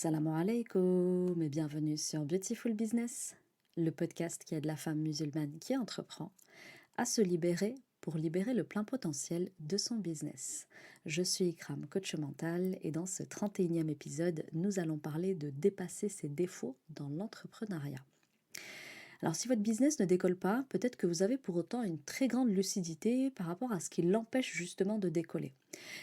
Assalamu alaikum et bienvenue sur Beautiful Business, le podcast qui aide la femme musulmane qui entreprend à se libérer pour libérer le plein potentiel de son business. Je suis Ikram, coach mental, et dans ce 31e épisode, nous allons parler de dépasser ses défauts dans l'entrepreneuriat. Alors si votre business ne décolle pas, peut-être que vous avez pour autant une très grande lucidité par rapport à ce qui l'empêche justement de décoller.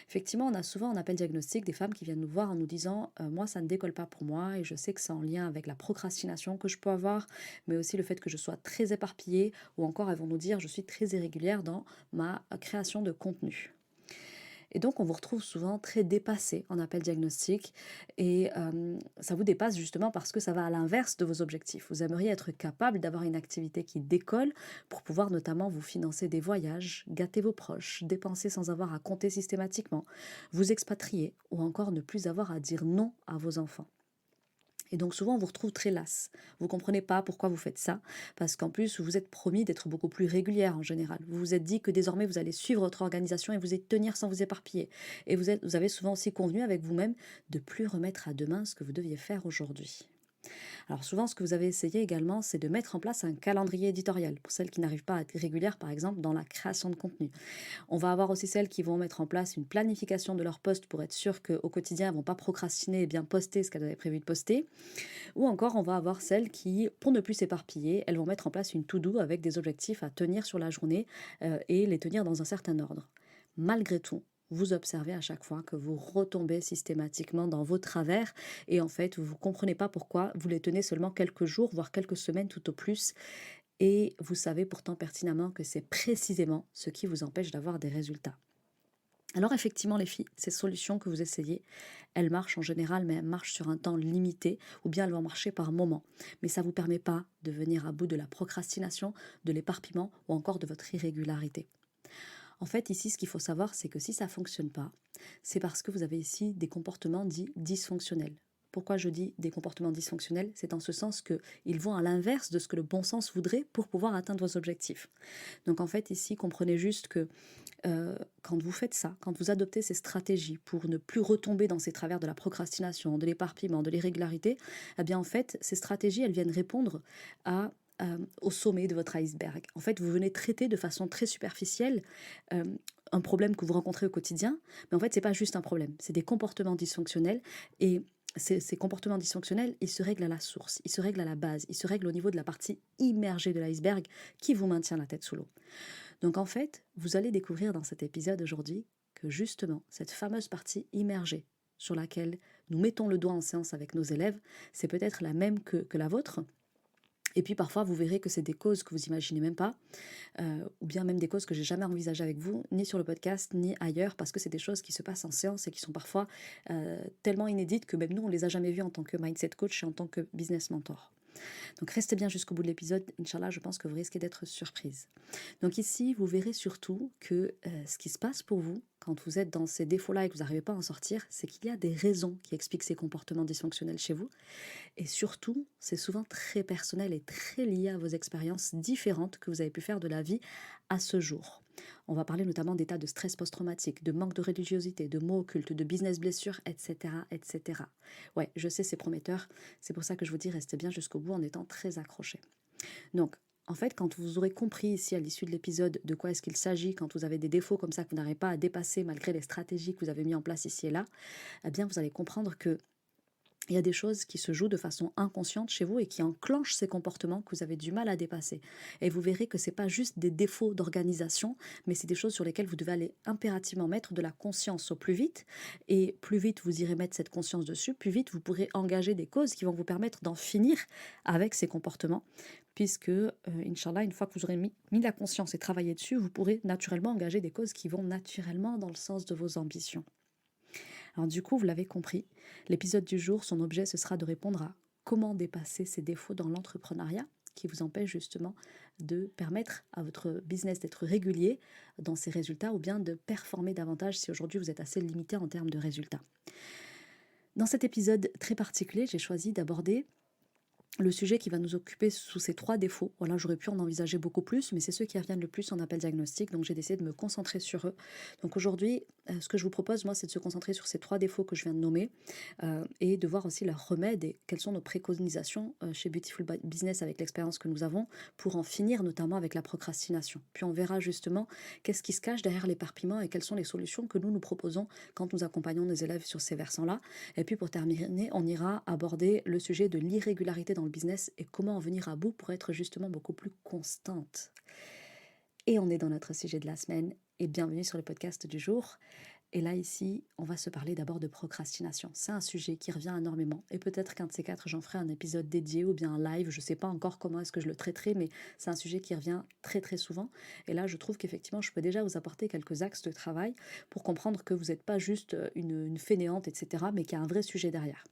Effectivement, on a souvent en appel diagnostic des femmes qui viennent nous voir en nous disant moi ça ne décolle pas pour moi et je sais que c'est en lien avec la procrastination que je peux avoir, mais aussi le fait que je sois très éparpillée, ou encore elles vont nous dire je suis très irrégulière dans ma création de contenu. Et donc, on vous retrouve souvent très dépassé en appel diagnostic et ça vous dépasse justement parce que ça va à l'inverse de vos objectifs. Vous aimeriez être capable d'avoir une activité qui décolle pour pouvoir notamment vous financer des voyages, gâter vos proches, dépenser sans avoir à compter systématiquement, vous expatrier ou encore ne plus avoir à dire non à vos enfants. Et donc souvent, on vous retrouve très lasse. Vous ne comprenez pas pourquoi vous faites ça, parce qu'en plus, vous vous êtes promis d'être beaucoup plus régulière en général. Vous vous êtes dit que désormais, vous allez suivre votre organisation et vous allez tenir sans vous éparpiller. Et vous avez souvent aussi convenu avec vous-même de plus remettre à demain ce que vous deviez faire aujourd'hui. Alors souvent, ce que vous avez essayé également, c'est de mettre en place un calendrier éditorial pour celles qui n'arrivent pas à être régulières, par exemple, dans la création de contenu. On va avoir aussi celles qui vont mettre en place une planification de leur poste pour être sûr qu'au quotidien, elles ne vont pas procrastiner et bien poster ce qu'elles avaient prévu de poster. Ou encore, on va avoir celles qui, pour ne plus s'éparpiller, elles vont mettre en place une to-do avec des objectifs à tenir sur la journée et les tenir dans un certain ordre. Malgré tout, vous observez à chaque fois que vous retombez systématiquement dans vos travers et en fait, vous ne comprenez pas pourquoi vous les tenez seulement quelques jours, voire quelques semaines tout au plus. Et vous savez pourtant pertinemment que c'est précisément ce qui vous empêche d'avoir des résultats. Alors effectivement les filles, ces solutions que vous essayez, elles marchent en général, mais elles marchent sur un temps limité, ou bien elles vont marcher par moment. Mais ça ne vous permet pas de venir à bout de la procrastination, de l'éparpillement ou encore de votre irrégularité. En fait, ici, ce qu'il faut savoir, c'est que si ça ne fonctionne pas, c'est parce que vous avez ici des comportements dits dysfonctionnels. Pourquoi je dis des comportements dysfonctionnels? C'est en ce sens qu'ils vont à l'inverse de ce que le bon sens voudrait pour pouvoir atteindre vos objectifs. Donc en fait, ici, comprenez juste que quand vous faites ça, quand vous adoptez ces stratégies pour ne plus retomber dans ces travers de la procrastination, de l'éparpillement, de l'irrégularité, eh bien en fait, ces stratégies, elles viennent répondre au sommet de votre iceberg. En fait, vous venez traiter de façon très superficielle euh, un problème que vous rencontrez au quotidien, mais en fait, c'est pas juste un problème, c'est des comportements dysfonctionnels et ces comportements dysfonctionnels, ils se règlent à la source, ils se règlent à la base, ils se règlent au niveau de la partie immergée de l'iceberg qui vous maintient la tête sous l'eau. Donc en fait, vous allez découvrir dans cet épisode aujourd'hui que justement, cette fameuse partie immergée sur laquelle nous mettons le doigt en séance avec nos élèves, c'est peut-être la même que la vôtre. Et puis parfois, vous verrez que c'est des causes que vous imaginez même pas, ou bien même des causes que j'ai jamais envisagées avec vous, ni sur le podcast, ni ailleurs, parce que c'est des choses qui se passent en séance et qui sont parfois tellement inédites que même nous, on les a jamais vues en tant que mindset coach et en tant que business mentor. Donc restez bien jusqu'au bout de l'épisode, Inch'Allah, je pense que vous risquez d'être surprise. Donc ici, vous verrez surtout que ce qui se passe pour vous, quand vous êtes dans ces défauts-là et que vous n'arrivez pas à en sortir, c'est qu'il y a des raisons qui expliquent ces comportements dysfonctionnels chez vous. Et surtout, c'est souvent très personnel et très lié à vos expériences différentes que vous avez pu faire de la vie à ce jour. On va parler notamment d'états de stress post-traumatique, de manque de religiosité, de mots occultes, de business blessures, etc., etc. Ouais, je sais, c'est prometteur. C'est pour ça que je vous dis, restez bien jusqu'au bout en étant très accrochés. Donc, en fait, quand vous aurez compris ici à l'issue de l'épisode de quoi est-ce qu'il s'agit, quand vous avez des défauts comme ça que vous n'arrivez pas à dépasser malgré les stratégies que vous avez mis en place ici et là, eh bien, vous allez comprendre que il y a des choses qui se jouent de façon inconsciente chez vous et qui enclenchent ces comportements que vous avez du mal à dépasser. Et vous verrez que ce n'est pas juste des défauts d'organisation, mais c'est des choses sur lesquelles vous devez aller impérativement mettre de la conscience au plus vite. Et plus vite vous irez mettre cette conscience dessus, plus vite vous pourrez engager des causes qui vont vous permettre d'en finir avec ces comportements. Puisque, Inch'Allah, une fois que vous aurez mis la conscience et travaillé dessus, vous pourrez naturellement engager des causes qui vont naturellement dans le sens de vos ambitions. Alors du coup, vous l'avez compris, l'épisode du jour, son objet, ce sera de répondre à comment dépasser ces défauts dans l'entrepreneuriat qui vous empêchent justement de permettre à votre business d'être régulier dans ses résultats ou bien de performer davantage si aujourd'hui vous êtes assez limité en termes de résultats. Dans cet épisode très particulier, j'ai choisi d'aborder le sujet qui va nous occuper sous ces 3 défauts. Voilà, j'aurais pu en envisager beaucoup plus, mais c'est ceux qui reviennent le plus en appel diagnostic, donc j'ai décidé de me concentrer sur eux. Donc aujourd'hui, ce que je vous propose, moi, c'est de se concentrer sur ces 3 défauts que je viens de nommer et de voir aussi leurs remèdes et quelles sont nos préconisations chez Beautiful Business avec l'expérience que nous avons pour en finir notamment avec la procrastination. Puis on verra justement qu'est-ce qui se cache derrière l'éparpillement et quelles sont les solutions que nous proposons quand nous accompagnons nos élèves sur ces versants-là. Et puis pour terminer, on ira aborder le sujet de l'irrégularité dans le business et comment en venir à bout pour être justement beaucoup plus constante. Et on est dans notre sujet de la semaine et bienvenue sur le podcast du jour. Et là, ici, on va se parler d'abord de procrastination. C'est un sujet qui revient énormément et peut-être qu'un de ces 4, j'en ferai un épisode dédié ou bien un live. Je ne sais pas encore comment est-ce que je le traiterai, mais c'est un sujet qui revient très très souvent. Et là, je trouve qu'effectivement, je peux déjà vous apporter quelques axes de travail pour comprendre que vous n'êtes pas juste une fainéante, etc., mais qu'il y a un vrai sujet derrière.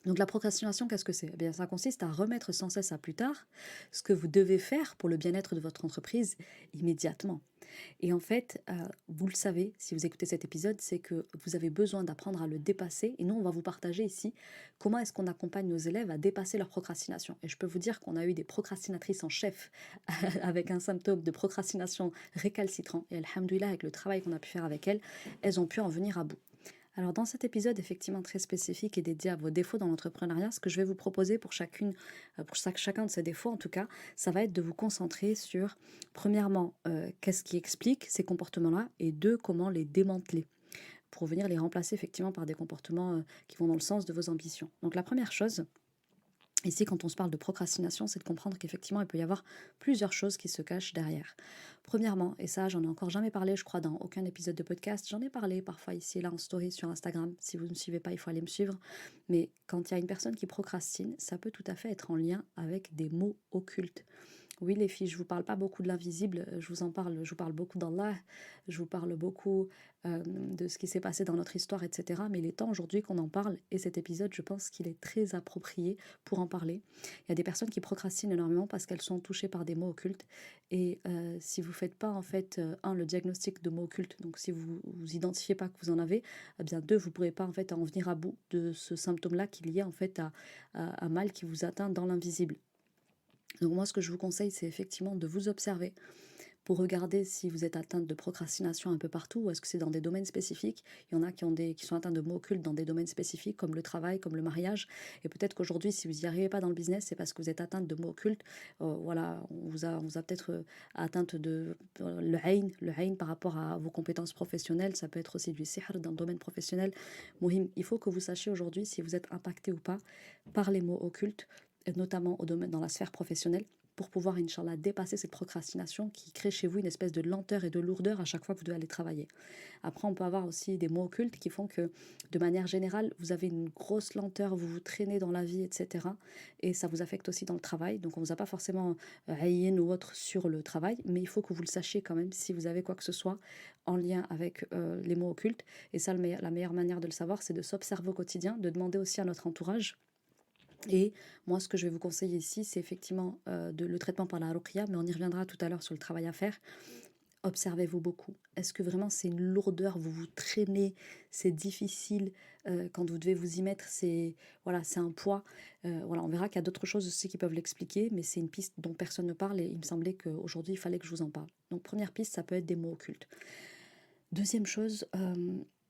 Donc la procrastination, qu'est-ce que c'est? Eh bien, ça consiste à remettre sans cesse à plus tard ce que vous devez faire pour le bien-être de votre entreprise immédiatement. Et en fait, vous le savez, si vous écoutez cet épisode, c'est que vous avez besoin d'apprendre à le dépasser. Et nous, on va vous partager ici comment est-ce qu'on accompagne nos élèves à dépasser leur procrastination. Et je peux vous dire qu'on a eu des procrastinatrices en chef avec un symptôme de procrastination récalcitrant. Et alhamdoulilah, avec le travail qu'on a pu faire avec elles, elles ont pu en venir à bout. Alors dans cet épisode effectivement très spécifique et dédié à vos défauts dans l'entrepreneuriat, ce que je vais vous proposer pour chacun de ces défauts en tout cas, ça va être de vous concentrer sur, premièrement, qu'est-ce qui explique ces comportements-là et deux, comment les démanteler pour venir les remplacer effectivement par des comportements qui vont dans le sens de vos ambitions. Donc la première chose, ici, quand on se parle de procrastination, c'est de comprendre qu'effectivement, il peut y avoir plusieurs choses qui se cachent derrière. Premièrement, et ça, j'en ai encore jamais parlé, je crois, dans aucun épisode de podcast, j'en ai parlé parfois ici et là en story sur Instagram. Si vous ne me suivez pas, il faut aller me suivre. Mais quand il y a une personne qui procrastine, ça peut tout à fait être en lien avec des mots occultes. Oui, les filles, je vous parle pas beaucoup de l'invisible, je vous parle beaucoup d'Allah, je vous parle beaucoup de ce qui s'est passé dans notre histoire, etc. Mais il est temps aujourd'hui qu'on en parle et cet épisode, je pense qu'il est très approprié pour en parler. Il y a des personnes qui procrastinent énormément parce qu'elles sont touchées par des mots occultes et si vous faites pas en fait, le diagnostic de mots occultes, donc si vous identifiez pas que vous en avez, eh bien deux, vous pourrez pas en fait en venir à bout de ce symptôme-là qui est lié en fait à un mal qui vous atteint dans l'invisible. Donc moi, ce que je vous conseille, c'est effectivement de vous observer pour regarder si vous êtes atteinte de procrastination un peu partout ou est-ce que c'est dans des domaines spécifiques. Il y en a qui sont atteints de mots occultes dans des domaines spécifiques comme le travail, comme le mariage. Et peut-être qu'aujourd'hui, si vous n'y arrivez pas dans le business, c'est parce que vous êtes atteinte de mots occultes. Voilà, on vous a peut-être atteinte de le haïn par rapport à vos compétences professionnelles. Ça peut être aussi du sihr dans le domaine professionnel. Mohim, il faut que vous sachiez aujourd'hui si vous êtes impacté ou pas par les mots occultes, notamment dans la sphère professionnelle, pour pouvoir, Inch'Allah, dépasser cette procrastination qui crée chez vous une espèce de lenteur et de lourdeur à chaque fois que vous devez aller travailler. Après, on peut avoir aussi des mots occultes qui font que, de manière générale, vous avez une grosse lenteur, vous vous traînez dans la vie, etc. Et ça vous affecte aussi dans le travail. Donc, on ne vous a pas forcément haïen ou autre sur le travail, mais il faut que vous le sachiez quand même si vous avez quoi que ce soit en lien avec les mots occultes. Et ça, la meilleure manière de le savoir, c'est de s'observer au quotidien, de demander aussi à notre entourage. Et moi, ce que je vais vous conseiller ici, c'est effectivement le traitement par la ruqya, mais on y reviendra tout à l'heure sur le travail à faire. Observez-vous beaucoup. Est-ce que vraiment c'est une lourdeur, vous vous traînez, c'est difficile quand vous devez vous y mettre, c'est un poids. Voilà, on verra qu'il y a d'autres choses aussi qui peuvent l'expliquer, mais c'est une piste dont personne ne parle et il me semblait qu'aujourd'hui, il fallait que je vous en parle. Donc première piste, ça peut être des mots occultes. Deuxième chose,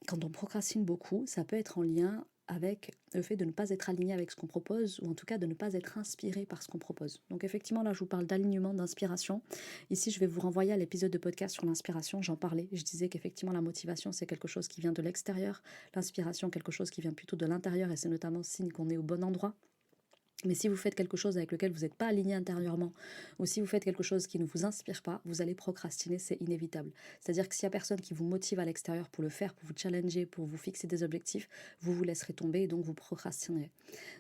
quand on procrastine beaucoup, ça peut être en lien avec le fait de ne pas être aligné avec ce qu'on propose, ou en tout cas de ne pas être inspiré par ce qu'on propose. Donc effectivement, là, je vous parle d'alignement, d'inspiration. Ici, je vais vous renvoyer à l'épisode de podcast sur l'inspiration. J'en parlais. Je disais qu'effectivement, la motivation, c'est quelque chose qui vient de l'extérieur. L'inspiration, quelque chose qui vient plutôt de l'intérieur, et c'est notamment signe qu'on est au bon endroit. Mais si vous faites quelque chose avec lequel vous n'êtes pas aligné intérieurement, ou si vous faites quelque chose qui ne vous inspire pas, vous allez procrastiner, c'est inévitable. C'est-à-dire que s'il n'y a personne qui vous motive à l'extérieur pour le faire, pour vous challenger, pour vous fixer des objectifs, vous vous laisserez tomber et donc vous procrastinerez.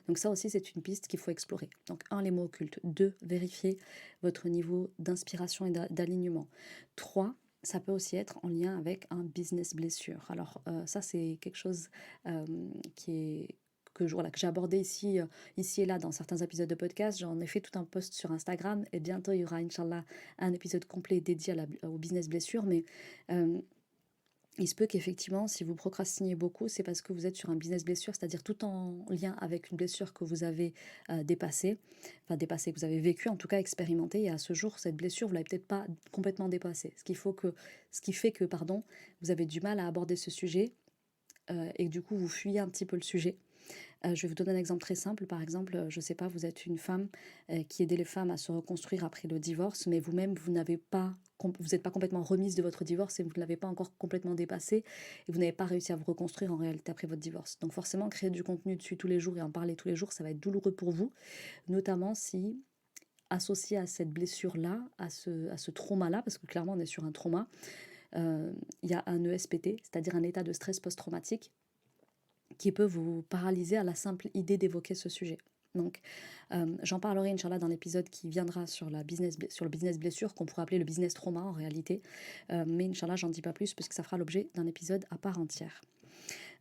Donc ça aussi, c'est une piste qu'il faut explorer. Donc 1, les mots occultes. 2, vérifier votre niveau d'inspiration et d'alignement. 3, ça peut aussi être en lien avec un business blessure. Alors ça, c'est quelque chose qui est que j'ai abordé ici et là dans certains épisodes de podcast. J'en ai fait tout un post sur Instagram et bientôt il y aura Inch'Allah un épisode complet dédié aux business blessures. Mais il se peut qu'effectivement, si vous procrastinez beaucoup, c'est parce que vous êtes sur un business blessure, c'est-à-dire tout en lien avec une blessure que vous avez dépassée, que vous avez vécue, en tout cas expérimentée, et à ce jour, cette blessure, vous l'avez peut-être pas complètement dépassée. Ce qui fait que, pardon, vous avez du mal à aborder ce sujet, et que du coup, vous fuyez un petit peu le sujet. Je vais vous donner un exemple très simple. Par exemple, je ne sais pas, vous êtes une femme qui aide les femmes à se reconstruire après le divorce, mais vous-même, vous n'êtes pas complètement remise de votre divorce et vous ne l'avez pas encore complètement dépassé et vous n'avez pas réussi à vous reconstruire en réalité après votre divorce. Donc forcément, créer du contenu dessus tous les jours et en parler tous les jours, ça va être douloureux pour vous, notamment si associé à cette blessure-là, à ce trauma-là, parce que clairement on est sur un trauma, il y a un ESPT, c'est-à-dire un état de stress post-traumatique qui peut vous paralyser à la simple idée d'évoquer ce sujet. Donc, j'en parlerai, Inch'Allah, dans l'épisode qui viendra sur le business blessure, qu'on pourrait appeler le business trauma en réalité. Mais Inch'Allah, j'en dis pas plus, parce que ça fera l'objet d'un épisode à part entière.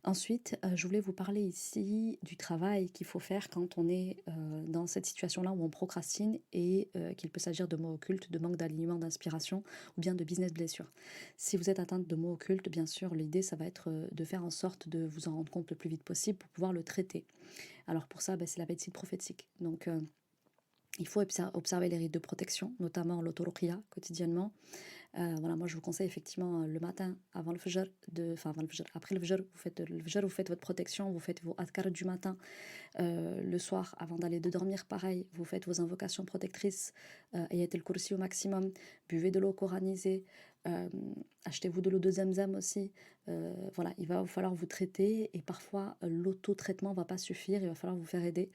Ensuite, je voulais vous parler ici du travail qu'il faut faire quand on est dans cette situation-là où on procrastine et qu'il peut s'agir de mots occultes, de manque d'alignement, d'inspiration ou bien de business blessure. Si vous êtes atteinte de mots occultes, bien sûr, l'idée, ça va être de faire en sorte de vous en rendre compte le plus vite possible pour pouvoir le traiter. Alors pour ça, c'est la médecine prophétique. Donc, il faut observer les rites de protection, notamment l'autoruqya quotidiennement. Voilà, moi je vous conseille effectivement le matin avant le fajr, après le fajr, vous faites votre protection, vous faites vos adhkar du matin, le soir avant d'aller de dormir, pareil, vous faites vos invocations protectrices, ayat el kursi au maximum, buvez de l'eau coranisée, achetez-vous de l'eau de Zamzam aussi. Voilà, il va falloir vous traiter et parfois l'auto-traitement ne va pas suffire, il va falloir vous faire aider,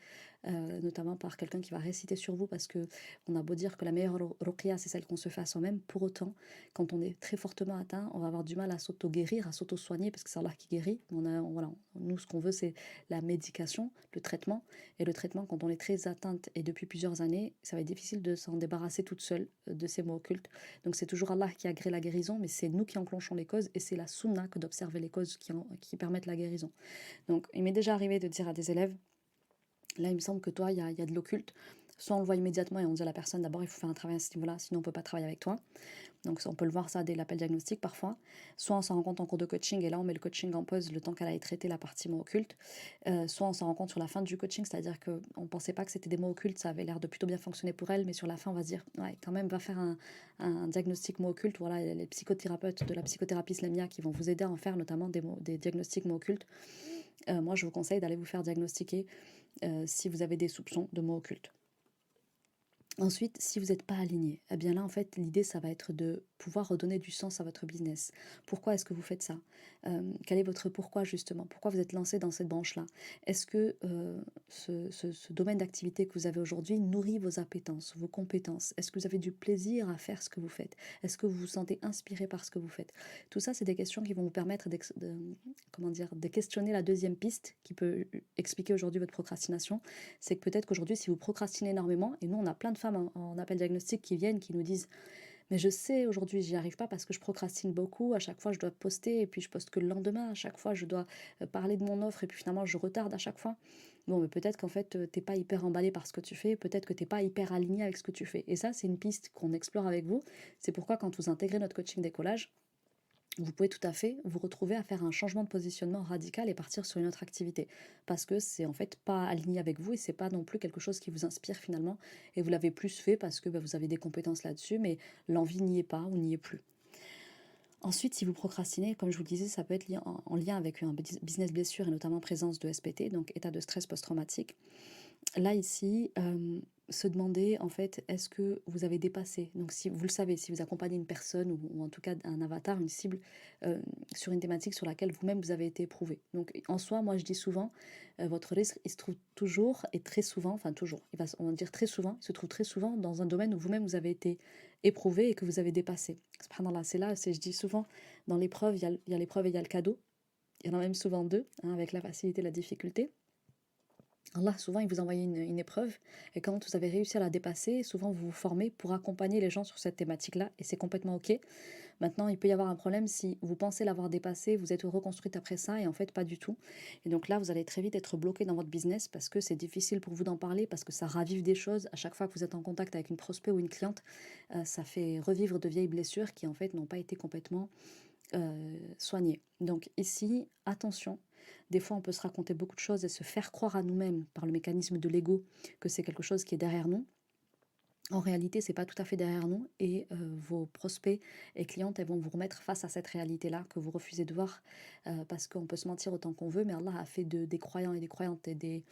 notamment par quelqu'un qui va réciter sur vous parce que on a beau dire que la meilleure ruqya c'est celle qu'on se fait à soi-même, pour autant, quand on est très fortement atteint, on va avoir du mal à s'auto-guérir, à s'auto-soigner parce que c'est Allah qui guérit. Voilà, nous ce qu'on veut c'est la médication, le traitement. Et le traitement, quand on est très atteinte et depuis plusieurs années, ça va être difficile de s'en débarrasser toute seule de ces mots occultes. Donc c'est toujours Allah qui agrée la guérison, mais c'est nous qui enclenchons les causes et c'est la sunna que d'observer les causes qui permettent la guérison. Donc il m'est déjà arrivé de dire à des élèves, là il me semble que toi il y a de l'occulte, soit on le voit immédiatement et on dit à la personne d'abord il faut faire un travail à ce niveau-là, sinon on ne peut pas travailler avec toi. Donc on peut le voir ça dès l'appel diagnostic parfois. Soit on s'en rend compte en cours de coaching et là on met le coaching en pause le temps qu'elle aille traiter la partie mots occultes. Soit on s'en rend compte sur la fin du coaching, c'est-à-dire qu'on ne pensait pas que c'était des mots occultes, ça avait l'air de plutôt bien fonctionner pour elle, mais sur la fin on va se dire, ouais quand même va faire un diagnostic mots occultes. Voilà, il y a les psychothérapeutes de la psychothérapie islamia qui vont vous aider à en faire notamment des diagnostics mots occultes. Moi je vous conseille d'aller vous faire diagnostiquer si vous avez des soupçons de mots occultes. Ensuite, si vous n'êtes pas aligné, eh bien là, en fait, l'idée, ça va être de pouvoir redonner du sens à votre business. Pourquoi est-ce que vous faites ça? Quel est votre pourquoi, justement? Pourquoi vous êtes lancé dans cette branche-là? Est-ce que ce domaine d'activité que vous avez aujourd'hui nourrit vos appétences, vos compétences? Est-ce que vous avez du plaisir à faire ce que vous faites? Est-ce que vous vous sentez inspiré par ce que vous faites? Tout ça, c'est des questions qui vont vous permettre de questionner la deuxième piste qui peut expliquer aujourd'hui votre procrastination. C'est que peut-être qu'aujourd'hui, si vous procrastinez énormément, et nous, on a plein de femmes en appel diagnostic qui viennent, qui nous disent mais je sais aujourd'hui j'y arrive pas parce que je procrastine beaucoup, à chaque fois je dois poster et puis je poste que le lendemain, à chaque fois je dois parler de mon offre et puis finalement je retarde à chaque fois. Bon, mais peut-être qu'en fait t'es pas hyper emballé par ce que tu fais, peut-être que t'es pas hyper aligné avec ce que tu fais. Et ça c'est une piste qu'on explore avec vous. C'est pourquoi quand vous intégrez notre coaching décollage, vous pouvez tout à fait vous retrouver à faire un changement de positionnement radical et partir sur une autre activité. Parce que c'est en fait pas aligné avec vous et c'est pas non plus quelque chose qui vous inspire finalement. Et vous l'avez plus fait parce que vous avez des compétences là-dessus, mais l'envie n'y est pas ou n'y est plus. Ensuite, si vous procrastinez, comme je vous le disais, ça peut être en lien avec un business blessure et notamment présence de SPT, donc état de stress post-traumatique. Là, ici, se demander, en fait, est-ce que vous avez dépassé? Donc, si vous le savez, si vous accompagnez une personne ou en tout cas un avatar, une cible, sur une thématique sur laquelle vous-même vous avez été éprouvé. Donc, en soi, moi, je dis souvent, votre risque, il se trouve toujours et très souvent, enfin toujours, on va dire très souvent, il se trouve très souvent dans un domaine où vous-même vous avez été éprouvé et que vous avez dépassé. Subhanallah, je dis souvent, dans l'épreuve, il y a l'épreuve et il y a le cadeau. Il y en a même souvent deux, hein, avec la facilité et la difficulté. Allah, souvent, il vous envoie une épreuve, et quand vous avez réussi à la dépasser, souvent vous vous formez pour accompagner les gens sur cette thématique-là, et c'est complètement ok. Maintenant, il peut y avoir un problème si vous pensez l'avoir dépassé, vous êtes reconstruite après ça, et en fait, pas du tout. Et donc là, vous allez très vite être bloqué dans votre business, parce que c'est difficile pour vous d'en parler, parce que ça ravive des choses. À chaque fois que vous êtes en contact avec une prospect ou une cliente, ça fait revivre de vieilles blessures qui, en fait, n'ont pas été complètement soigner. Donc ici, attention, des fois on peut se raconter beaucoup de choses et se faire croire à nous-mêmes par le mécanisme de l'ego que c'est quelque chose qui est derrière nous. En réalité, c'est pas tout à fait derrière nous et vos prospects et clientes, elles vont vous remettre face à cette réalité-là que vous refusez de voir parce qu'on peut se mentir autant qu'on veut, mais Allah a fait des croyants et des croyantes et des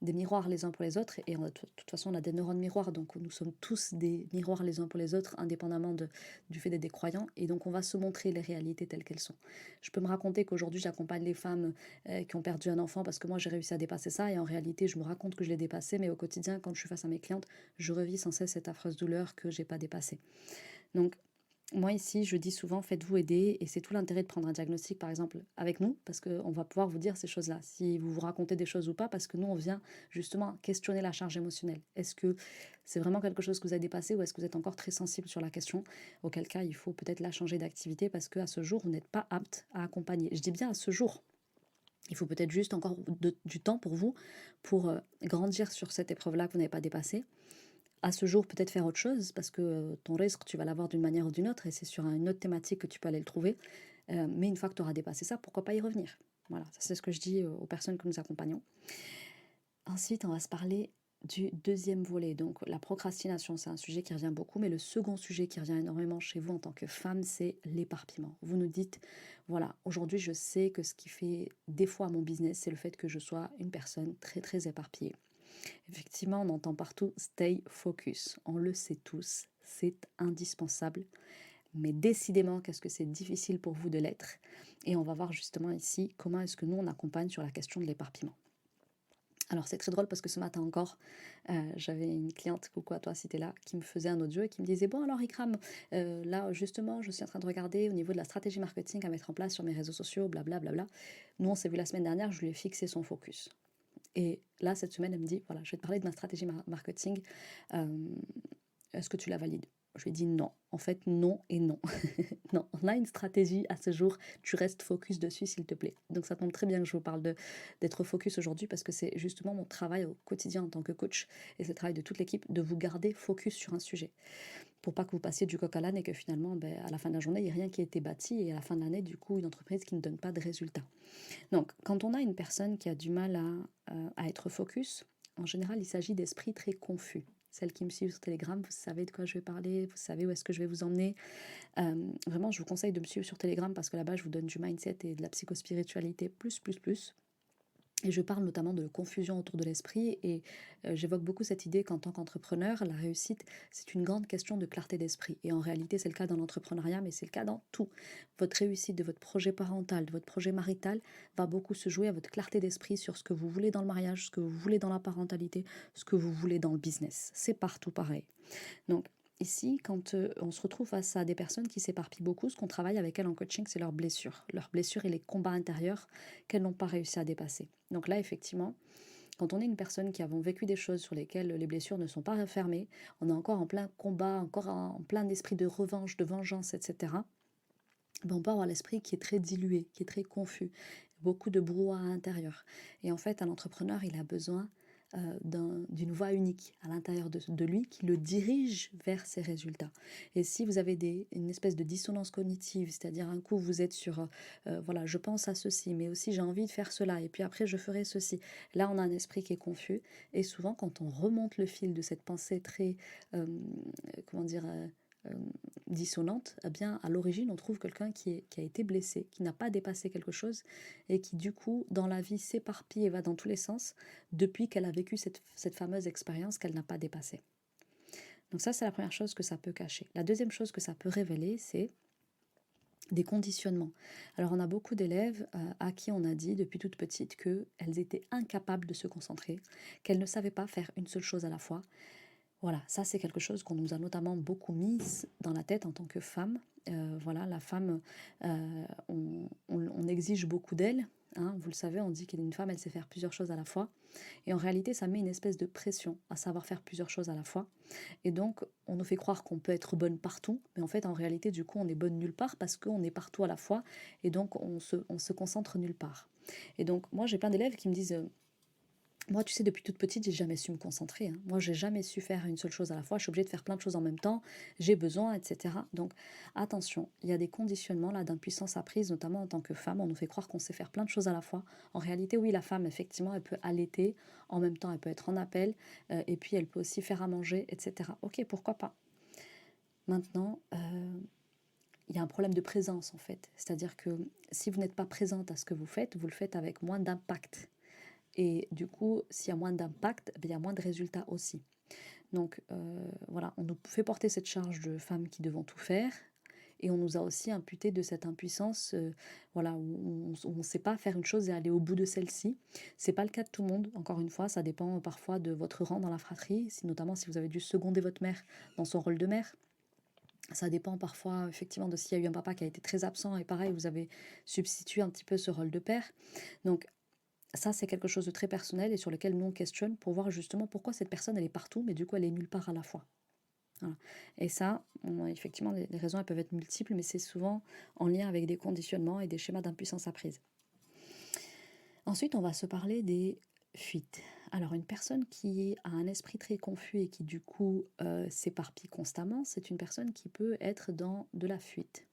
miroirs les uns pour les autres et de toute façon on a des neurones miroirs, donc nous sommes tous des miroirs les uns pour les autres indépendamment du fait d'être des croyants, et donc on va se montrer les réalités telles qu'elles sont. Je peux me raconter qu'aujourd'hui j'accompagne les femmes qui ont perdu un enfant parce que moi j'ai réussi à dépasser ça, et en réalité je me raconte que je l'ai dépassé, mais au quotidien quand je suis face à mes clientes je revis sans cesse cette affreuse douleur que j'ai pas dépassée. Donc moi ici, je dis souvent, faites-vous aider, et c'est tout l'intérêt de prendre un diagnostic par exemple avec nous, parce qu'on va pouvoir vous dire ces choses-là, si vous vous racontez des choses ou pas, parce que nous on vient justement questionner la charge émotionnelle. Est-ce que c'est vraiment quelque chose que vous avez dépassé, ou est-ce que vous êtes encore très sensible sur la question, auquel cas il faut peut-être la changer d'activité, parce qu'à ce jour vous n'êtes pas apte à accompagner. Je dis bien à ce jour. Il faut peut-être juste encore du temps pour vous, pour grandir sur cette épreuve-là que vous n'avez pas dépassée. À ce jour, peut-être faire autre chose, parce que ton risque, tu vas l'avoir d'une manière ou d'une autre, et c'est sur une autre thématique que tu peux aller le trouver. Mais une fois que tu auras dépassé ça, pourquoi pas y revenir? Voilà, ça c'est ce que je dis aux personnes que nous accompagnons. Ensuite, on va se parler du deuxième volet. Donc la procrastination, c'est un sujet qui revient beaucoup, mais le second sujet qui revient énormément chez vous en tant que femme, c'est l'éparpillement. Vous nous dites, voilà, aujourd'hui je sais que ce qui fait défaut à mon business, c'est le fait que je sois une personne très très éparpillée. Effectivement, on entend partout stay focus. On le sait tous, c'est indispensable. Mais décidément, qu'est-ce que c'est difficile pour vous de l'être. Et on va voir justement ici comment est-ce que nous, on accompagne sur la question de l'éparpillement. Alors c'est très drôle parce que ce matin encore, j'avais une cliente, coucou à toi si t'es là, qui me faisait un audio et qui me disait, bon alors Ikram, là justement je suis en train de regarder au niveau de la stratégie marketing à mettre en place sur mes réseaux sociaux, blablabla. Bla, bla. Nous on s'est vu la semaine dernière, je lui ai fixé son focus. Et là, cette semaine, elle me dit, voilà, je vais te parler de ma stratégie marketing. Est-ce que tu la valides? Je lui ai dit non. En fait, non et non. Non, on a une stratégie à ce jour. Tu restes focus dessus, s'il te plaît. Donc, ça tombe très bien que je vous parle d'être focus aujourd'hui, parce que c'est justement mon travail au quotidien en tant que coach, et c'est le travail de toute l'équipe, de vous garder focus sur un sujet, pour pas que vous passiez du coq à l'âne et que finalement, à la fin de la journée, il n'y ait rien qui ait été bâti, et à la fin de l'année, du coup, une entreprise qui ne donne pas de résultats. Donc, quand on a une personne qui a du mal à être focus, en général, il s'agit d'esprits très confus. Celles qui me suivent sur Telegram, vous savez de quoi je vais parler, vous savez où est-ce que je vais vous emmener. Vraiment, je vous conseille de me suivre sur Telegram, parce que là-bas, je vous donne du mindset et de la psychospiritualité plus, plus, plus. Et je parle notamment de confusion autour de l'esprit, et j'évoque beaucoup cette idée qu'en tant qu'entrepreneur, la réussite, c'est une grande question de clarté d'esprit. Et en réalité, c'est le cas dans l'entrepreneuriat, mais c'est le cas dans tout. Votre réussite de votre projet parental, de votre projet marital, va beaucoup se jouer à votre clarté d'esprit sur ce que vous voulez dans le mariage, ce que vous voulez dans la parentalité, ce que vous voulez dans le business. C'est partout pareil. Donc, ici, quand on se retrouve face à des personnes qui s'éparpillent beaucoup, ce qu'on travaille avec elles en coaching, c'est leurs blessures. Leurs blessures et les combats intérieurs qu'elles n'ont pas réussi à dépasser. Donc là, effectivement, quand on est une personne qui a vécu des choses sur lesquelles les blessures ne sont pas refermées, on est encore en plein combat, encore en plein esprit de revanche, de vengeance, etc. On peut avoir l'esprit qui est très dilué, qui est très confus, beaucoup de brouhaha intérieur. Et en fait, un entrepreneur, il a besoin d'une voix unique à l'intérieur de lui qui le dirige vers ses résultats. Et si vous avez une espèce de dissonance cognitive, c'est-à-dire un coup vous êtes sur voilà, je pense à ceci, mais aussi j'ai envie de faire cela, et puis après je ferai ceci, là on a un esprit qui est confus. Et souvent quand on remonte le fil de cette pensée très comment dire euh, dissonante, eh bien à l'origine on trouve quelqu'un qui a été blessé, qui n'a pas dépassé quelque chose, et qui du coup dans la vie s'éparpille et va dans tous les sens depuis qu'elle a vécu cette fameuse expérience qu'elle n'a pas dépassée. Donc ça, c'est la première chose que ça peut cacher. La deuxième chose que ça peut révéler, c'est des conditionnements. Alors on a beaucoup d'élèves à qui on a dit depuis toute petite qu'elles étaient incapables de se concentrer, qu'elles ne savaient pas faire une seule chose à la fois. Voilà, ça c'est quelque chose qu'on nous a notamment beaucoup mis dans la tête en tant que femme. Voilà, la femme, on exige beaucoup d'elle. Hein, vous le savez, on dit qu'une femme, elle sait faire plusieurs choses à la fois. Et en réalité, ça met une espèce de pression à savoir faire plusieurs choses à la fois. Et donc, on nous fait croire qu'on peut être bonne partout. Mais en fait, en réalité, du coup, on est bonne nulle part parce qu'on est partout à la fois. Et donc, on se concentre nulle part. Et donc, moi, j'ai plein d'élèves qui me disent... Moi, tu sais, depuis toute petite, j'ai jamais su me concentrer, hein. Moi, j'ai jamais su faire une seule chose à la fois. Je suis obligée de faire plein de choses en même temps. J'ai besoin, etc. Donc, attention, il y a des conditionnements là d'impuissance apprise, notamment en tant que femme. On nous fait croire qu'on sait faire plein de choses à la fois. En réalité, oui, la femme, effectivement, elle peut allaiter. En même temps, elle peut être en appel. Et puis, elle peut aussi faire à manger, etc. Ok, pourquoi pas. Maintenant, il y a un problème de présence, en fait. C'est-à-dire que si vous n'êtes pas présente à ce que vous le faites avec moins d'impact. Et du coup, s'il y a moins d'impact, il y a moins de résultats aussi. Donc voilà, on nous fait porter cette charge de femmes qui devons tout faire. Et on nous a aussi imputé de cette impuissance, voilà, où on ne sait pas faire une chose et aller au bout de celle-ci. C'est pas le cas de tout le monde. Encore une fois, ça dépend parfois de votre rang dans la fratrie, notamment si vous avez dû seconder votre mère dans son rôle de mère. Ça dépend parfois effectivement de s'il y a eu un papa qui a été très absent et pareil, vous avez substitué un petit peu ce rôle de père. Donc ça, c'est quelque chose de très personnel et sur lequel nous on questionne pour voir justement pourquoi cette personne elle est partout, mais du coup elle est nulle part à la fois. Voilà. Et ça, effectivement, les raisons elles peuvent être multiples, mais c'est souvent en lien avec des conditionnements et des schémas d'impuissance apprise. Ensuite, on va se parler des fuites. Alors, une personne qui a un esprit très confus et qui du coup s'éparpille constamment, c'est une personne qui peut être dans de la fuite.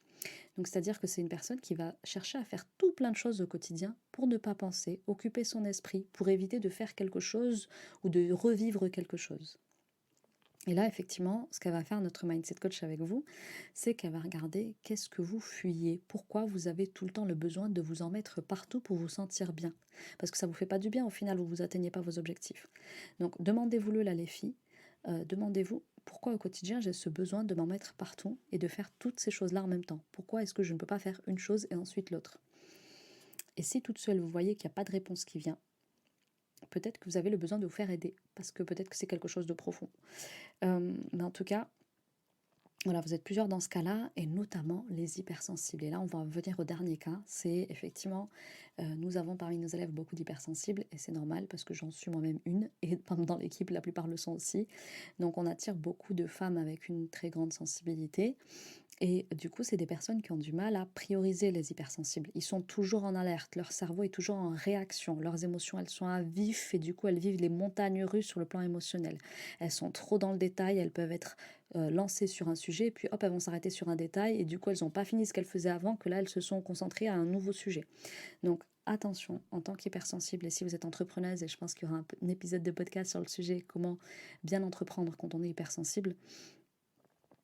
Donc, c'est-à-dire que c'est une personne qui va chercher à faire tout plein de choses au quotidien pour ne pas penser, occuper son esprit, pour éviter de faire quelque chose ou de revivre quelque chose. Et là, effectivement, ce qu'elle va faire notre mindset coach avec vous, c'est qu'elle va regarder qu'est-ce que vous fuyez, pourquoi vous avez tout le temps le besoin de vous en mettre partout pour vous sentir bien. Parce que ça ne vous fait pas du bien, au final, vous atteignez pas vos objectifs. Donc, demandez-vous-le là, les filles. Demandez-vous pourquoi au quotidien j'ai ce besoin de m'en mettre partout et de faire toutes ces choses-là en même temps. Pourquoi est-ce que je ne peux pas faire une chose et ensuite l'autre? Et si toute seule vous voyez qu'il n'y a pas de réponse qui vient, peut-être que vous avez le besoin de vous faire aider, parce que peut-être que c'est quelque chose de profond. Mais en tout cas, voilà, vous êtes plusieurs dans ce cas-là, et notamment les hypersensibles. Et là, on va venir au dernier cas. C'est effectivement, nous avons parmi nos élèves beaucoup d'hypersensibles, et c'est normal parce que j'en suis moi-même une, et dans l'équipe, la plupart le sont aussi. Donc, on attire beaucoup de femmes avec une très grande sensibilité. Et du coup, c'est des personnes qui ont du mal à prioriser les hypersensibles. Ils sont toujours en alerte, leur cerveau est toujours en réaction, leurs émotions, elles sont à vif et du coup, elles vivent les montagnes russes sur le plan émotionnel. Elles sont trop dans le détail, elles peuvent être lancées sur un sujet, puis hop, elles vont s'arrêter sur un détail et du coup, elles n'ont pas fini ce qu'elles faisaient avant, que là, elles se sont concentrées à un nouveau sujet. Donc, attention, en tant qu'hypersensible, et si vous êtes entrepreneuse, et je pense qu'il y aura un épisode de podcast sur le sujet, comment bien entreprendre quand on est hypersensible.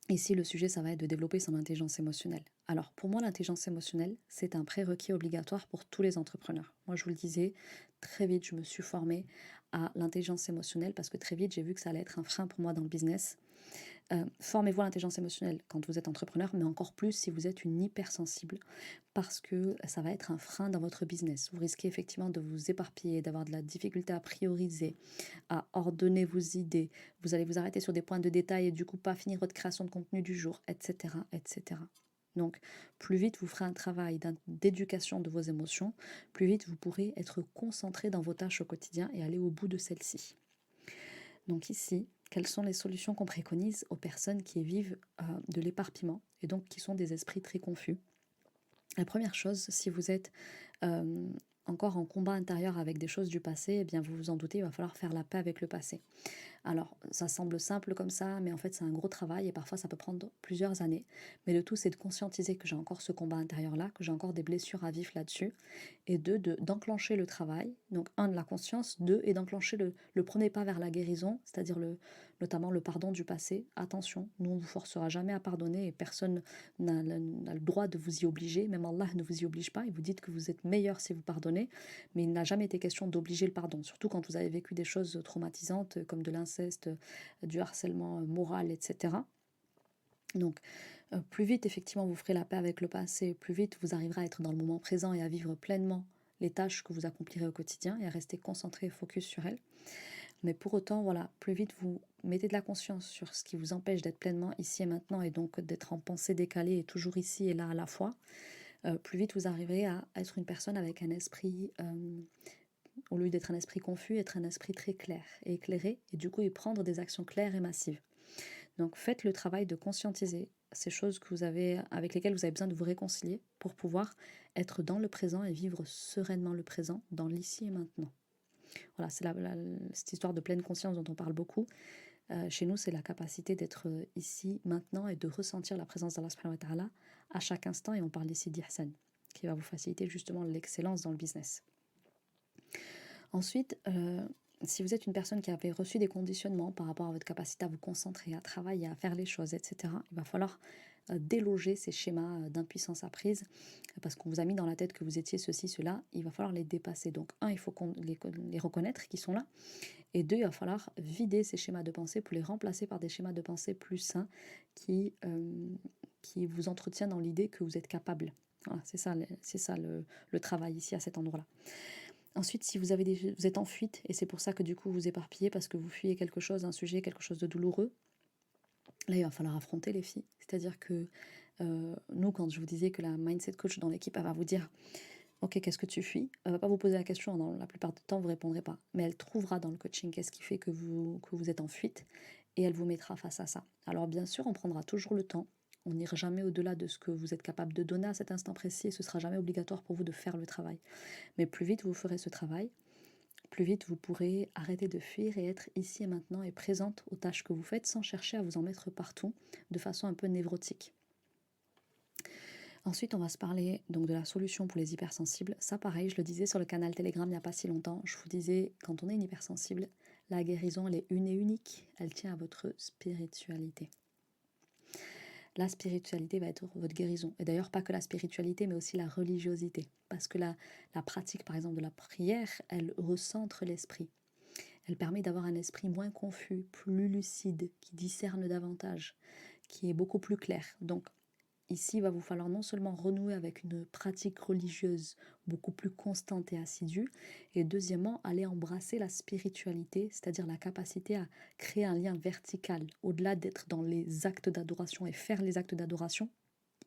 Ici, le sujet, ça va être de développer son intelligence émotionnelle. Alors, pour moi, l'intelligence émotionnelle, c'est un prérequis obligatoire pour tous les entrepreneurs. Moi, je vous le disais, très vite, je me suis formée à l'intelligence émotionnelle parce que très vite, j'ai vu que ça allait être un frein pour moi dans le business. Formez-vous à l'intelligence émotionnelle quand vous êtes entrepreneur, mais encore plus si vous êtes une hypersensible, parce que ça va être un frein dans votre business. Vous risquez effectivement de vous éparpiller, d'avoir de la difficulté à prioriser, à ordonner vos idées. Vous allez vous arrêter sur des points de détail et du coup pas finir votre création de contenu du jour, etc., etc. Donc, plus vite vous ferez un travail d'éducation de vos émotions, plus vite vous pourrez être concentré dans vos tâches au quotidien et aller au bout de celles-ci. Donc ici, quelles sont les solutions qu'on préconise aux personnes qui vivent de l'éparpillement et donc qui sont des esprits très confus? La première chose, si vous êtes encore en combat intérieur avec des choses du passé, eh bien vous vous en doutez, il va falloir faire la paix avec le passé. Alors, ça semble simple comme ça, mais en fait, c'est un gros travail et parfois ça peut prendre plusieurs années. Mais le tout, c'est de conscientiser que j'ai encore ce combat intérieur-là, que j'ai encore des blessures à vivre là-dessus, et d'enclencher le travail. Donc, un, de la conscience, deux, et d'enclencher le premier pas vers la guérison, c'est-à-dire notamment le pardon du passé. Attention, nous, on ne vous forcera jamais à pardonner et personne n'a le droit de vous y obliger. Même Allah ne vous y oblige pas. Il vous dit que vous êtes meilleur si vous pardonnez, mais il n'a jamais été question d'obliger le pardon, surtout quand vous avez vécu des choses traumatisantes comme de l'inceste, du harcèlement moral, etc. Donc, plus vite, effectivement, vous ferez la paix avec le passé, plus vite vous arriverez à être dans le moment présent et à vivre pleinement les tâches que vous accomplirez au quotidien et à rester concentré et focus sur elles. Mais pour autant, voilà, plus vite vous mettez de la conscience sur ce qui vous empêche d'être pleinement ici et maintenant et donc d'être en pensée décalée et toujours ici et là à la fois, plus vite vous arriverez à être une personne avec un esprit, au lieu d'être un esprit confus, être un esprit très clair et éclairé et du coup y prendre des actions claires et massives. Donc faites le travail de conscientiser ces choses que vous avez, avec lesquelles vous avez besoin de vous réconcilier pour pouvoir être dans le présent et vivre sereinement le présent, dans l'ici et maintenant. Voilà, c'est cette histoire de pleine conscience dont on parle beaucoup. Chez nous, c'est la capacité d'être ici, maintenant, et de ressentir la présence d'Allah subhanahu wa ta'ala à chaque instant. Et on parle ici d'ihsan, qui va vous faciliter justement l'excellence dans le business. Ensuite, si vous êtes une personne qui avait reçu des conditionnements par rapport à votre capacité à vous concentrer, à travailler, à faire les choses, etc., il va falloir déloger ces schémas d'impuissance apprise, parce qu'on vous a mis dans la tête que vous étiez ceci, cela, il va falloir les dépasser. Donc, un, il faut les reconnaître qui sont là, et deux, il va falloir vider ces schémas de pensée pour les remplacer par des schémas de pensée plus sains qui vous entretiennent dans l'idée que vous êtes capable. Voilà, c'est ça le travail ici à cet endroit-là. Ensuite, si vous êtes en fuite, et c'est pour ça que du coup vous éparpillez parce que vous fuyez quelque chose, un sujet, quelque chose de douloureux, là il va falloir affronter les filles. C'est-à-dire que nous, quand je vous disais que la mindset coach dans l'équipe, elle va vous dire ok, qu'est-ce que tu fuis? Elle va pas vous poser la question, dans la plupart du temps vous répondrez pas, mais elle trouvera dans le coaching qu'est-ce qui fait que vous êtes en fuite, et elle vous mettra face à ça. Alors bien sûr, on prendra toujours le temps. On n'ira jamais au-delà de ce que vous êtes capable de donner à cet instant précis, et ce sera jamais obligatoire pour vous de faire le travail. Mais plus vite vous ferez ce travail, plus vite vous pourrez arrêter de fuir et être ici et maintenant et présente aux tâches que vous faites sans chercher à vous en mettre partout de façon un peu névrotique. Ensuite, on va se parler donc de la solution pour les hypersensibles. Ça, pareil, je le disais sur le canal Telegram il n'y a pas si longtemps. Je vous disais, quand on est une hypersensible, la guérison, elle est une et unique. Elle tient à votre spiritualité. La spiritualité va être votre guérison. Et d'ailleurs, pas que la spiritualité, mais aussi la religiosité. Parce que la pratique, par exemple, de la prière, elle recentre l'esprit. Elle permet d'avoir un esprit moins confus, plus lucide, qui discerne davantage, qui est beaucoup plus clair. Donc, ici, il va vous falloir non seulement renouer avec une pratique religieuse beaucoup plus constante et assidue, et deuxièmement, aller embrasser la spiritualité, c'est-à-dire la capacité à créer un lien vertical, au-delà d'être dans les actes d'adoration et faire les actes d'adoration,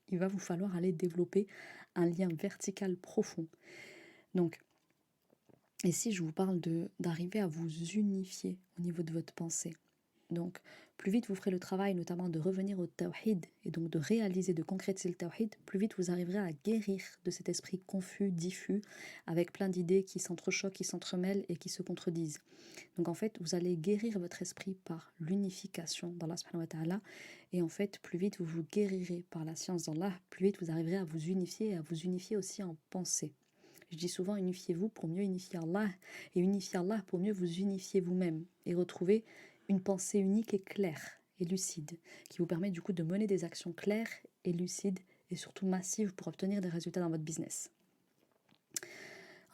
il va vous falloir aller développer un lien vertical profond. Donc, ici, je vous parle d'arriver à vous unifier au niveau de votre pensée. Donc, plus vite vous ferez le travail, notamment de revenir au tawhid, et donc de réaliser, de concrétiser le tawhid, plus vite vous arriverez à guérir de cet esprit confus, diffus, avec plein d'idées qui s'entrechoquent, qui s'entremêlent et qui se contredisent. Donc en fait, vous allez guérir votre esprit par l'unification d'Allah subhanahu wa ta'ala, et en fait, plus vite vous vous guérirez par la science d'Allah, plus vite vous arriverez à vous unifier, et à vous unifier aussi en pensée. Je dis souvent, unifiez-vous pour mieux unifier Allah, et unifier Allah pour mieux vous unifier vous-même, et retrouver une pensée unique et claire et lucide, qui vous permet du coup de mener des actions claires et lucides, et surtout massives pour obtenir des résultats dans votre business.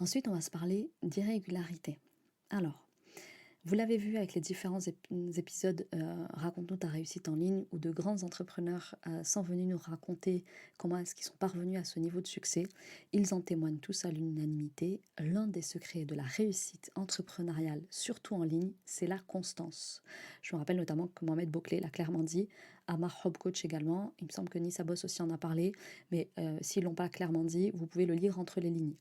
Ensuite, on va se parler d'irrégularité. Alors, vous l'avez vu avec les différents épisodes Raconte-nous ta réussite en ligne, où de grands entrepreneurs sont venus nous raconter comment est-ce qu'ils sont parvenus à ce niveau de succès. Ils en témoignent tous à l'unanimité. L'un des secrets de la réussite entrepreneuriale, surtout en ligne, c'est la constance. Je me rappelle notamment que Mohamed Bouclé l'a clairement dit, Amar Hob Coach également, il me semble que Nissa Boss aussi en a parlé, mais s'ils ne l'ont pas clairement dit, vous pouvez le lire entre les lignes.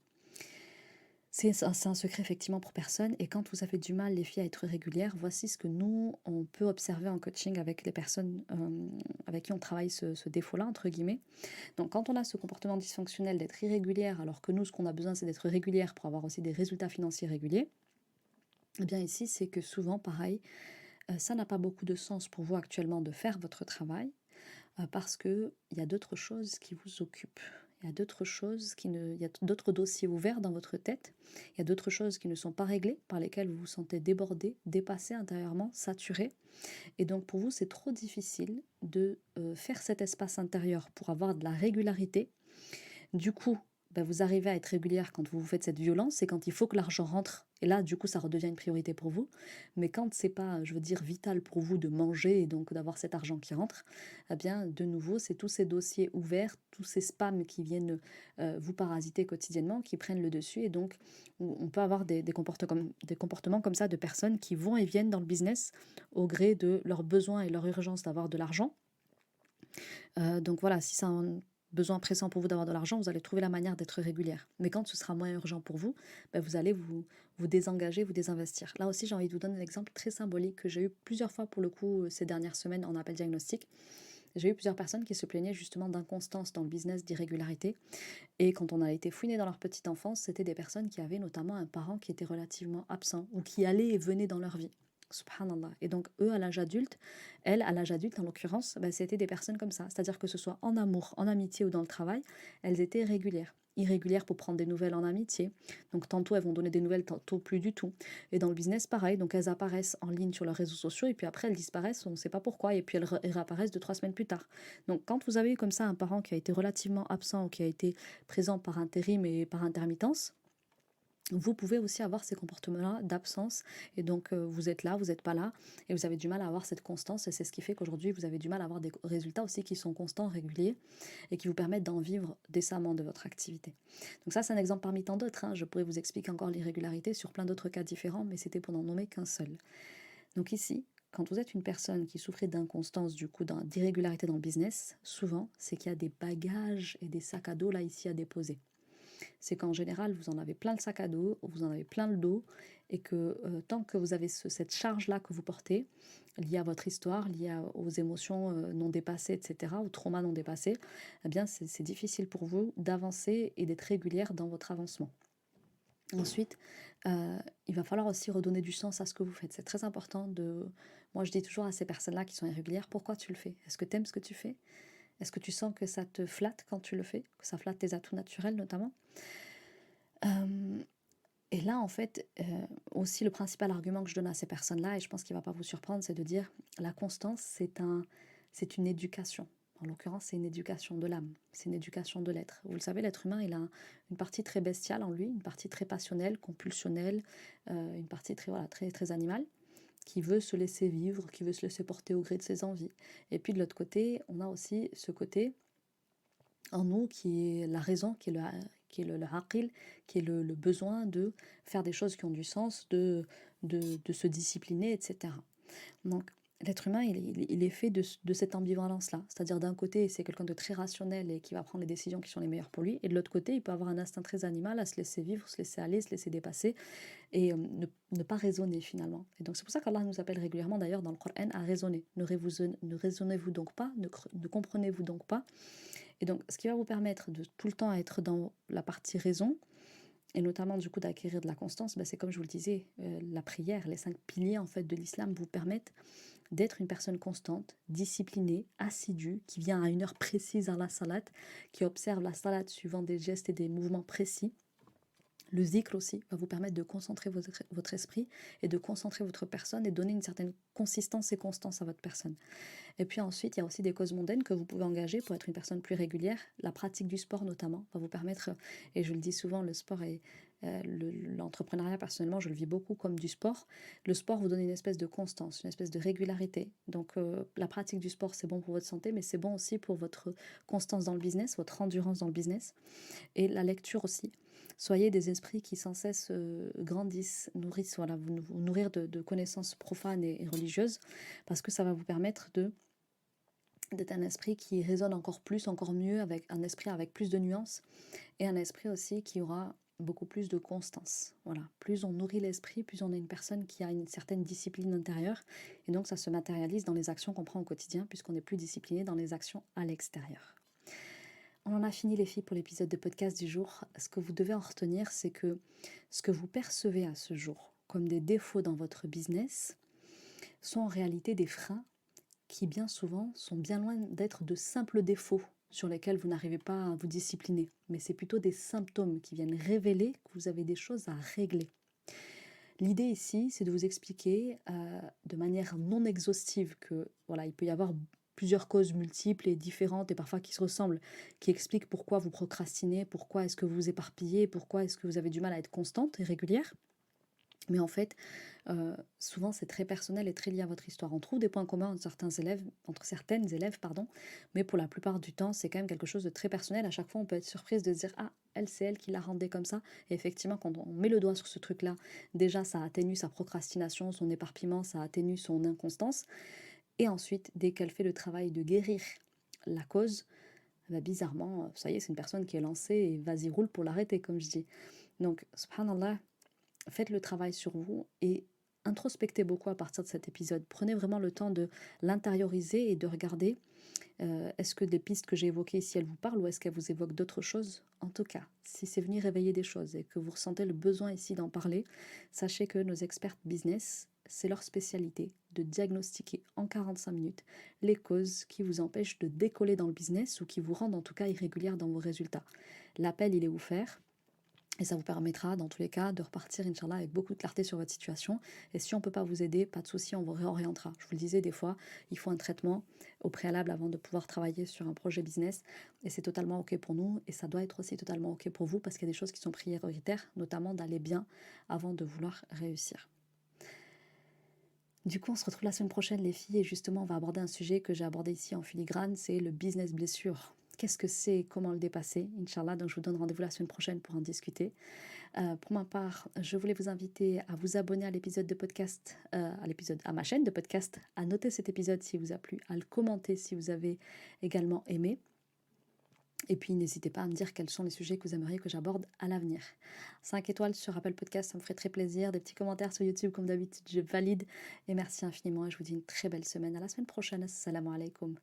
C'est un secret effectivement pour personne, et quand vous avez du mal les filles à être régulières, voici ce que nous on peut observer en coaching avec les personnes avec qui on travaille ce défaut-là entre guillemets. Donc quand on a ce comportement dysfonctionnel d'être irrégulière, alors que nous ce qu'on a besoin c'est d'être régulière pour avoir aussi des résultats financiers réguliers, eh bien ici c'est que souvent pareil, ça n'a pas beaucoup de sens pour vous actuellement de faire votre travail, parce qu'il y a d'autres choses qui vous occupent. Il y a d'autres choses il y a d'autres dossiers ouverts dans votre tête. Il y a d'autres choses qui ne sont pas réglées, par lesquelles vous vous sentez débordé, dépassé intérieurement, saturé. Et donc pour vous, c'est trop difficile de faire cet espace intérieur pour avoir de la régularité. Du coup, vous arrivez à être régulière quand vous faites cette violence et quand il faut que l'argent rentre. Et là, du coup, ça redevient une priorité pour vous. Mais quand c'est pas, je veux dire, vital pour vous de manger et donc d'avoir cet argent qui rentre, eh bien, de nouveau, c'est tous ces dossiers ouverts, tous ces spams qui viennent vous parasiter quotidiennement, qui prennent le dessus. Et donc, on peut avoir des comportements comme ça de personnes qui vont et viennent dans le business au gré de leurs besoins et leur urgence d'avoir de l'argent. Donc voilà, si c'est un besoin pressant pour vous d'avoir de l'argent, vous allez trouver la manière d'être régulière. Mais quand ce sera moins urgent pour vous, vous allez vous désengager, vous désinvestir. Là aussi, j'ai envie de vous donner un exemple très symbolique que j'ai eu plusieurs fois pour le coup ces dernières semaines en appel diagnostic. J'ai eu plusieurs personnes qui se plaignaient justement d'inconstance dans le business, d'irrégularité. Et quand on a été fouiné dans leur petite enfance, c'était des personnes qui avaient notamment un parent qui était relativement absent ou qui allait et venait dans leur vie. Subhanallah. Et donc, eux, à l'âge adulte, elles, à l'âge adulte, en l'occurrence, c'était des personnes comme ça. C'est-à-dire que ce soit en amour, en amitié ou dans le travail, elles étaient régulières. Irrégulières pour prendre des nouvelles en amitié. Donc, tantôt, elles vont donner des nouvelles, tantôt plus du tout. Et dans le business, pareil. Donc, elles apparaissent en ligne sur leurs réseaux sociaux et puis après, elles disparaissent, on ne sait pas pourquoi. Et puis, elles réapparaissent 2-3 semaines plus tard. Donc, quand vous avez eu comme ça un parent qui a été relativement absent ou qui a été présent par intérim et par intermittence, vous pouvez aussi avoir ces comportements-là d'absence et donc vous êtes là, vous n'êtes pas là et vous avez du mal à avoir cette constance et c'est ce qui fait qu'aujourd'hui vous avez du mal à avoir des résultats aussi qui sont constants, réguliers et qui vous permettent d'en vivre décemment de votre activité. Donc ça c'est un exemple parmi tant d'autres, hein. Je pourrais vous expliquer encore l'irrégularité sur plein d'autres cas différents mais c'était pour n'en nommer qu'un seul. Donc ici, quand vous êtes une personne qui souffrait d'inconstance, du coup d'irrégularité dans le business, souvent c'est qu'il y a des bagages et des sacs à dos là ici à déposer. C'est qu'en général, vous en avez plein le sac à dos, vous en avez plein le dos, et que tant que vous avez cette charge-là que vous portez, liée à votre histoire, liée aux émotions non dépassées, etc., aux traumas non dépassés, eh bien c'est difficile pour vous d'avancer et d'être régulière dans votre avancement. Ensuite, il va falloir aussi redonner du sens à ce que vous faites. C'est très important de... Moi, je dis toujours à ces personnes-là qui sont irrégulières, pourquoi tu le fais? Est-ce que tu aimes ce que tu fais? Est-ce que tu sens que ça te flatte quand tu le fais? Que ça flatte tes atouts naturels notamment? Et là, en fait, aussi le principal argument que je donne à ces personnes-là, et je pense qu'il ne va pas vous surprendre, c'est de dire la constance, c'est une éducation. En l'occurrence, c'est une éducation de l'âme, c'est une éducation de l'être. Vous le savez, l'être humain, il a une partie très bestiale en lui, une partie très passionnelle, compulsionnelle, une partie très, voilà, très, très animale, qui veut se laisser vivre, qui veut se laisser porter au gré de ses envies. Et puis de l'autre côté, on a aussi ce côté en nous qui est la raison, qui est le aqil, qui est le besoin de faire des choses qui ont du sens, de se discipliner, etc. Donc l'être humain, il est fait de cette ambivalence-là. C'est-à-dire d'un côté, c'est quelqu'un de très rationnel et qui va prendre les décisions qui sont les meilleures pour lui. Et de l'autre côté, il peut avoir un instinct très animal à se laisser vivre, se laisser aller, se laisser dépasser et ne pas raisonner finalement. Et donc c'est pour ça qu'Allah nous appelle régulièrement d'ailleurs dans le Coran à raisonner. Ne raisonnez-vous donc pas, ne comprenez-vous donc pas. Et donc, ce qui va vous permettre de tout le temps être dans la partie raison, et notamment du coup d'acquérir de la constance, c'est comme je vous le disais, la prière, les 5 piliers en fait de l'islam vous permettent d'être une personne constante, disciplinée, assidue, qui vient à une heure précise à la salat, qui observe la salat suivant des gestes et des mouvements précis. Le zikr aussi va vous permettre de concentrer votre esprit et de concentrer votre personne et donner une certaine consistance et constance à votre personne. Et puis ensuite, il y a aussi des causes mondaines que vous pouvez engager pour être une personne plus régulière. La pratique du sport notamment va vous permettre, et je le dis souvent, le sport et l'entrepreneuriat personnellement, je le vis beaucoup comme du sport. Le sport vous donne une espèce de constance, une espèce de régularité. Donc la pratique du sport, c'est bon pour votre santé, mais c'est bon aussi pour votre constance dans le business, votre endurance dans le business. Et la lecture aussi. Soyez des esprits qui sans cesse grandissent, nourrissent, voilà, vous nourrir de connaissances profanes et religieuses, parce que ça va vous permettre d'être un esprit qui résonne encore plus, encore mieux, avec un esprit avec plus de nuances, et un esprit aussi qui aura beaucoup plus de constance. Voilà. Plus on nourrit l'esprit, plus on est une personne qui a une certaine discipline intérieure, et donc ça se matérialise dans les actions qu'on prend au quotidien, puisqu'on est plus discipliné dans les actions à l'extérieur. On en a fini les filles pour l'épisode de podcast du jour. Ce que vous devez en retenir, c'est que ce que vous percevez à ce jour comme des défauts dans votre business sont en réalité des freins qui bien souvent sont bien loin d'être de simples défauts sur lesquels vous n'arrivez pas à vous discipliner. Mais c'est plutôt des symptômes qui viennent révéler que vous avez des choses à régler. L'idée ici, c'est de vous expliquer de manière non exhaustive que voilà, il peut y avoir plusieurs causes multiples et différentes et parfois qui se ressemblent, qui expliquent pourquoi vous procrastinez, pourquoi est-ce que vous vous éparpillez, pourquoi est-ce que vous avez du mal à être constante et régulière. Mais en fait, souvent c'est très personnel et très lié à votre histoire. On trouve des points communs entre certaines élèves, mais pour la plupart du temps, c'est quand même quelque chose de très personnel. À chaque fois, on peut être surprise de se dire « Ah, c'est elle qui l'a rendait comme ça ». Et effectivement, quand on met le doigt sur ce truc-là, déjà, ça atténue sa procrastination, son éparpillement, ça atténue son inconstance. Et ensuite, dès qu'elle fait le travail de guérir la cause, bizarrement, ça y est, c'est une personne qui est lancée et vas-y, roule pour l'arrêter, comme je dis. Donc, subhanallah, faites le travail sur vous et introspectez beaucoup à partir de cet épisode. Prenez vraiment le temps de l'intérioriser et de regarder Est-ce que des pistes que j'ai évoquées ici, elles vous parlent ou est-ce qu'elles vous évoquent d'autres choses? En tout cas, si c'est venu réveiller des choses et que vous ressentez le besoin ici d'en parler, sachez que nos experts business, c'est leur spécialité de diagnostiquer en 45 minutes les causes qui vous empêchent de décoller dans le business ou qui vous rendent en tout cas irrégulière dans vos résultats. L'appel, il est offert. Et ça vous permettra, dans tous les cas, de repartir, Inch'Allah, avec beaucoup de clarté sur votre situation. Et si on ne peut pas vous aider, pas de souci, on vous réorientera. Je vous le disais, des fois, il faut un traitement au préalable avant de pouvoir travailler sur un projet business. Et c'est totalement OK pour nous. Et ça doit être aussi totalement OK pour vous parce qu'il y a des choses qui sont prioritaires, notamment d'aller bien avant de vouloir réussir. Du coup, on se retrouve la semaine prochaine, les filles. Et justement, on va aborder un sujet que j'ai abordé ici en filigrane, c'est le business blessure. Qu'est-ce que c'est? Comment le dépasser? Inch'Allah, donc je vous donne rendez-vous la semaine prochaine pour en discuter. Pour ma part, je voulais vous inviter à vous abonner à l'épisode de podcast, à ma chaîne de podcast, à noter cet épisode si vous a plu, à le commenter si vous avez également aimé. Et puis n'hésitez pas à me dire quels sont les sujets que vous aimeriez que j'aborde à l'avenir. 5 étoiles sur Apple Podcast, ça me ferait très plaisir. Des petits commentaires sur YouTube comme d'habitude, je valide. Et merci infiniment et je vous dis une très belle semaine. À la semaine prochaine. Assalamu alaikum.